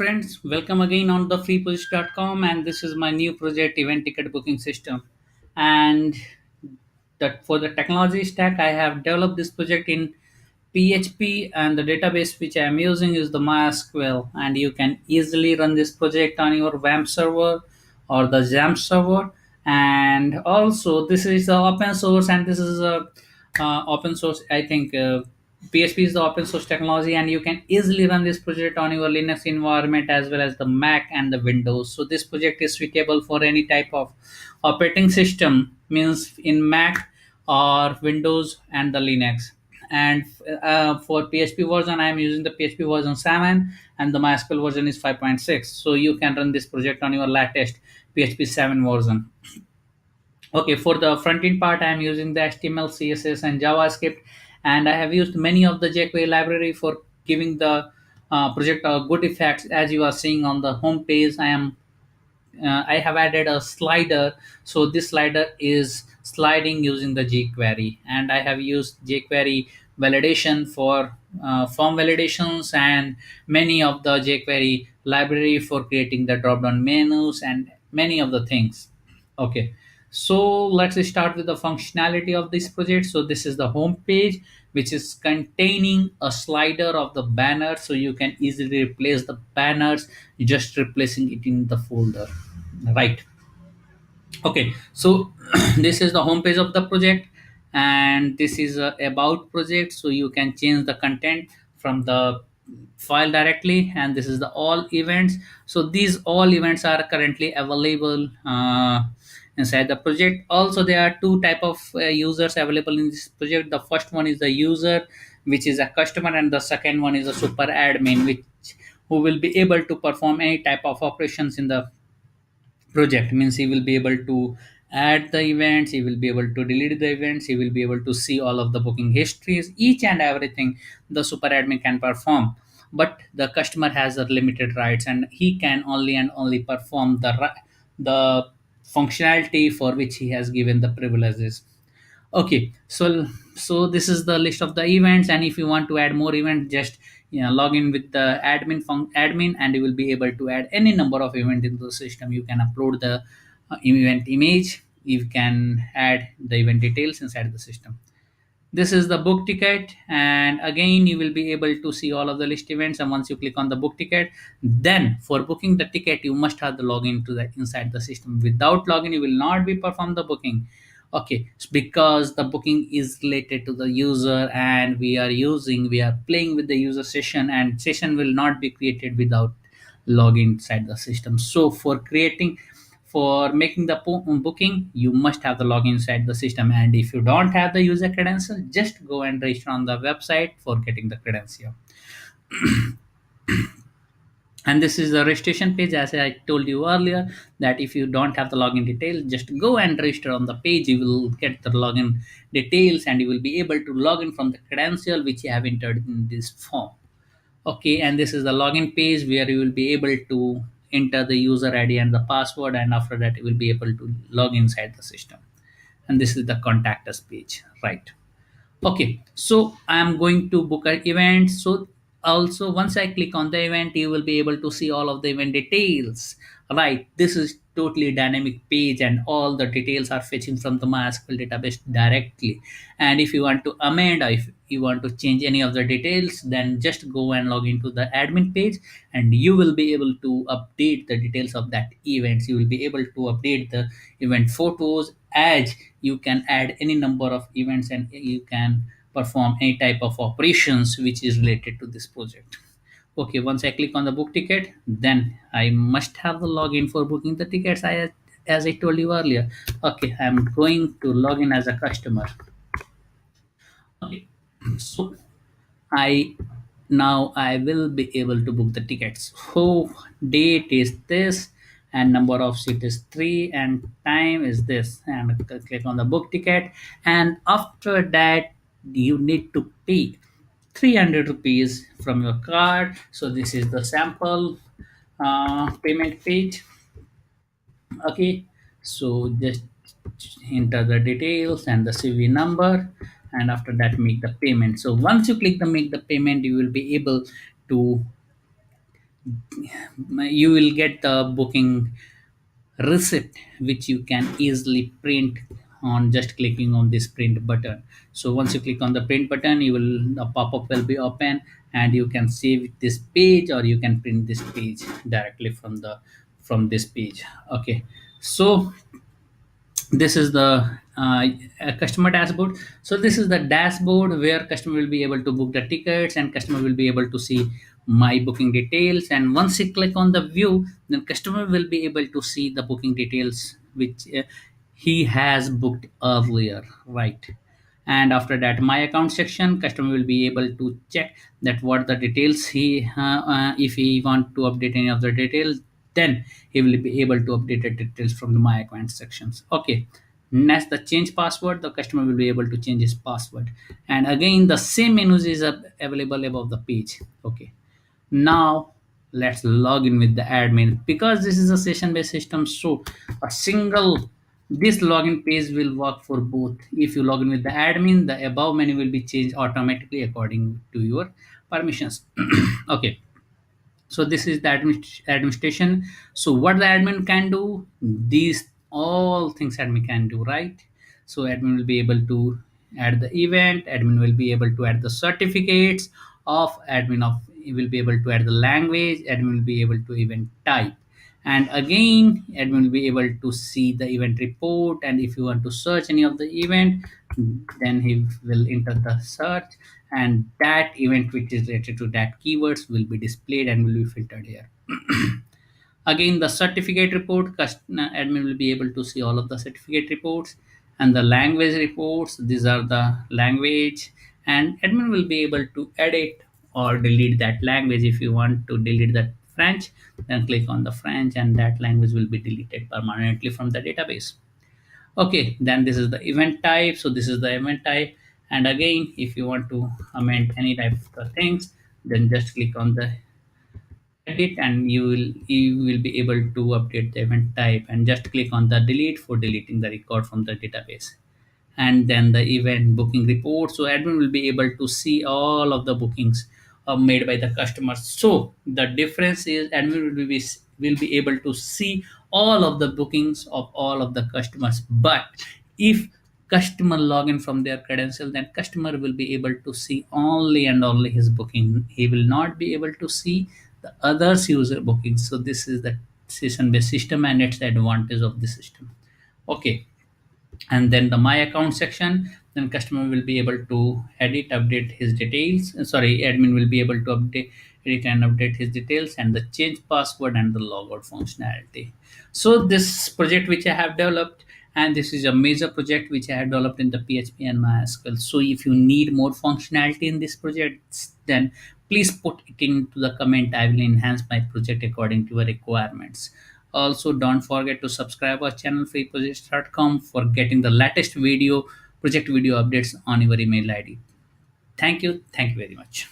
friends, welcome again on the freepush.com, and this is my new project event ticket booking system. And that for the technology stack, I have developed this project in PHP, and the database which I am using is the MySQL. And you can easily run this project on your WAMP server or the XAMPP server. And also, this is the open source, and this is a open source. I think PHP is the open source technology, and you can easily run this project on your Linux environment as well as the Mac and the Windows. So this project is suitable for any type of operating system, means in Mac or Windows and the Linux. And for PHP version, I am using the PHP version 7, and the MySQL version is 5.6. So you can run this project on your latest PHP 7 version. Okay, for the front end part, I am using the HTML, CSS, and JavaScript, and I have used many of the jQuery library for giving the project a good effects. As you are seeing on the home page, I have added a slider. So this slider is sliding using the jQuery, and I have used jQuery validation for form validations and many of the jQuery library for creating the drop-down menus and many of the things. Okay, so let's start with the functionality of this project. So this is the home page, which is containing a slider of the banner, so you can easily replace the banners just replacing it in the folder, right? Okay, so this is the homepage of the project, and this is a about project, so you can change the content from the file directly. And this is the all events. So these all events are currently available inside the project. Also, there are two type of users available in this project. The first one is the user, which is a customer, and the second one is a super admin, which who will be able to perform any type of operations in the project. Means he will be able to add the events, he will be able to delete the events, he will be able to see all of the booking histories, each and everything the super admin can perform. But the customer has a limited rights, and he can only and only perform the functionality for which he has given the privileges. Okay, so this is the list of the events, and if you want to add more events, just log in with the admin, and you will be able to add any number of event into the system. You can upload the event image, you can add the event details inside the system. This is the book ticket, and again you will be able to see all of the list events. And once you click on the book ticket, then for booking the ticket you must have the login to the inside the system. Without login you will not be perform the booking. Okay, it's because the booking is related to the user, and we are playing with the user session, and session will not be created without login inside the system. So for making the booking, you must have the login inside the system. And if you don't have the user credential, just go and register on the website for getting the credential. And this is the registration page. As I told you earlier, that if you don't have the login details, just go and register on the page. You will get the login details, and you will be able to log in from the credential which you have entered in this form. Okay, and this is the login page where you will be able to enter the user ID and the password, and after that you will be able to log inside the system. And this is the contact us page, right? Okay, so I am going to book an event. So also once I click on the event, you will be able to see all of the event details. Right, this is totally dynamic page, and all the details are fetching from the MySQL database directly. And if you want to amend, or if you want to change any of the details, then just go and log into the admin page, and you will be able to update the details of that events. You will be able to update the event photos, as you can add any number of events, and you can perform any type of operations which is related to this project. Okay, once I click on the book ticket, then I must have the login for booking the tickets. As I told you earlier. Okay, I'm going to log in as a customer. Okay, so I now I will be able to book the tickets. So date is this, and number of seat is 3, and time is this. And click on the book ticket, and after that you need to pay 300 rupees from your card. So this is the sample payment page. Okay, so just enter the details and the CV number, and after that make the payment. So once you click the make the payment, you will be able to you will get the booking receipt which you can easily print on just clicking on this print button. So once you click on the print button, you will the pop-up will be open, and you can save this page or you can print this page directly from this page. Okay, so this is the customer dashboard. So this is the dashboard where customer will be able to book the tickets, and customer will be able to see my booking details. And once you click on the view, then customer will be able to see the booking details which he has booked earlier, right? And after that, my account section, customer will be able to check that what the details he if he want to update any of the details, then he will be able to update the details from the my account sections. Okay, next, the change password, the customer will be able to change his password. And again, the same menus is available above the page. Okay, now let's log in with the admin. Because this is a session based system, so a single this login page will work for both. If you log in with the admin, the above menu will be changed automatically according to your permissions. Okay, so this is the administration. So what the admin can do, these all things admin can do, right? So admin will be able to add the event, admin will be able to add the certificates of admin of, he will be able to add the language, admin will be able to event type. And again, admin will be able to see the event report, and if you want to search any of the event, then he will enter the search, and that event which is related to that keywords will be displayed and will be filtered here. Again, the certificate report, admin will be able to see all of the certificate reports. And the language reports, these are the language, and admin will be able to edit or delete that language. If you want to delete that French, then click on the French, and that language will be deleted permanently from the database. Okay, then this is the event type. So this is the event type. And again, if you want to amend any type of the things, then just click on the edit, and you will be able to update the event type, and just click on the delete for deleting the record from the database. And then the event booking report, so admin will be able to see all of the bookings made by the customers. So the difference is admin will be able to see all of the bookings of all of the customers. But if customer login from their credential, then customer will be able to see only and only his booking. He will not be able to see the others user bookings. So this is the session based system, and it's the advantage of the system. Okay, and then the my account section, then customer will be able to edit, update his details. Sorry, admin will be able to update, edit and update his details, and the change password and the logout functionality. So this project which I have developed, and this is a major project which I have developed in the PHP and MySQL. So if you need more functionality in this project, then please put it into the comment. I will enhance my project according to your requirements. Also, don't forget to subscribe our channel freeprojects.com for getting the latest project video updates on your email ID. Thank you. Thank you very much.